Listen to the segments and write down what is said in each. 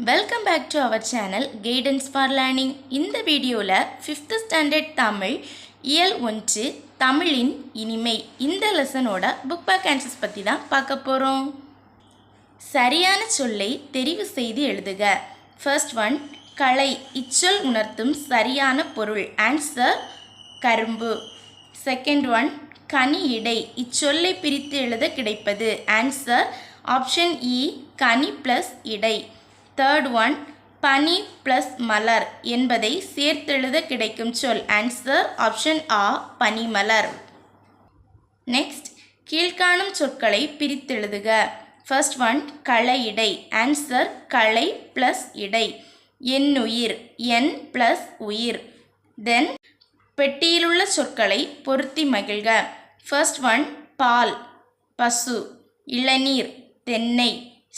Welcome back to our channel guidance for learning. இந்த வீடியோவில் 5th standard Tamil இயல் 1 தமிழின் இனிமை இந்த லெசனோட புக் பேக் ஆன்சர்ஸ் பற்றி தான் பார்க்க போகிறோம். சரியான சொல்லை தெரிவு செய்து எழுதுக. ஃபர்ஸ்ட் ஒன், களை இச்சொல் உணர்த்தும் சரியான பொருள். ஆன்சர் கரும்பு. செகண்ட் ஒன், கனி இடை இச்சொல்லை பிரித்து எழுத கிடைப்பது. ஆன்சர் ஆப்ஷன் இ கனி ப்ளஸ் இடை. தேர்ட் ஒன், பனி ப்ளஸ் மலர் என்பதை சேர்த்தெழுத கிடைக்கும் சொல். ஆன்சர் ஆப்ஷன் ஆ பனிமலர். நெக்ஸ்ட், கீழ்காணும் சொற்களை பிரித்தெழுதுக. ஃபர்ஸ்ட் ஒன், களை இடை. ஆன்சர் களை ப்ளஸ் இடை. என்னுயிர் என் ப்ளஸ் உயிர். தென் பெட்டியிலுள்ள சொற்களை பொருத்தி மகிழ்க. ஃபர்ஸ்ட் ஒன், பால் பசு, இளநீர் தென்னை,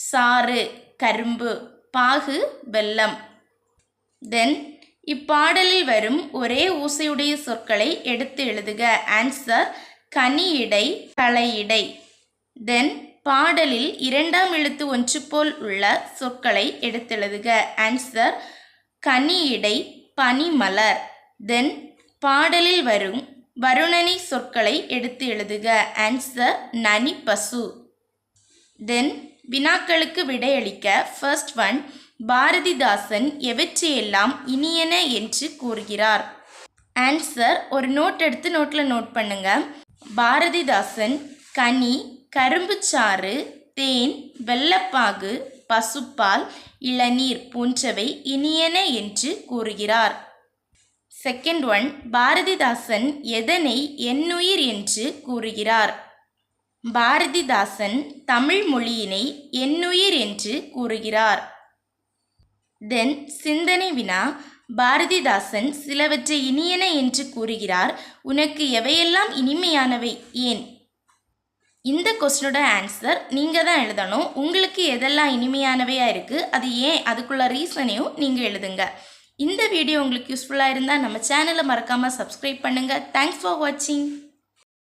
சாறு கரும்பு, பாகு வெல்லம். தென் இப்பாடலில் வரும் ஒரே ஊசையுடைய சொற்களை எடுத்து எழுதுக. ஆன்சர் கனி இடை களை இடை. தென் பாடலில் இரண்டாம் எழுத்து ஒன்று போல் உள்ள சொற்களை எடுத்தெழுதுக. ஆன்சர் கனி இடை பனிமலர். தென் பாடலில் வரும் வருணனி சொற்களை எடுத்து எழுதுக. ஆன்சர் நனி பசு. தென் வினாக்களுக்கு விடையளிக்க. ஃபர்ஸ்ட் ஒன், பாரதிதாசன் எவற்றையெல்லாம் இனியன என்று கூறுகிறார். ஆன்சர் ஒரு நோட் எடுத்து நோட்டில் நோட் பண்ணுங்க. பாரதிதாசன் கனி, கரும்புச்சாறு, தேன், வெள்ளப்பாகு, பசுப்பால், இளநீர் போன்றவை இனியன என்று கூறுகிறார். செகண்ட் ஒன், பாரதிதாசன் எதனை என்னுயிர் என்று கூறுகிறார். பாரதிதாசன் தமிழ் மொழியினை என்னுயிர் என்று கூறுகிறார். தென் சிந்தனை வினா, பாரதிதாசன் சிலவற்றை இனியன என்று கூறுகிறார். உனக்கு எவையெல்லாம் இனிமையானவை ஏன்? இந்த கொஸ்டினோட ஆன்சர் நீங்கள் தான் எழுதணும். உங்களுக்கு எதெல்லாம் இனிமையானவையாக இருக்குது, அது ஏன், அதுக்குள்ள ரீசனையும் நீங்கள் எழுதுங்க. இந்த வீடியோ உங்களுக்கு யூஸ்ஃபுல்லாக இருந்தால் நம்ம சேனலை மறக்காமல் சப்ஸ்கிரைப் பண்ணுங்கள். தேங்க்ஸ் ஃபார் வாட்சிங்.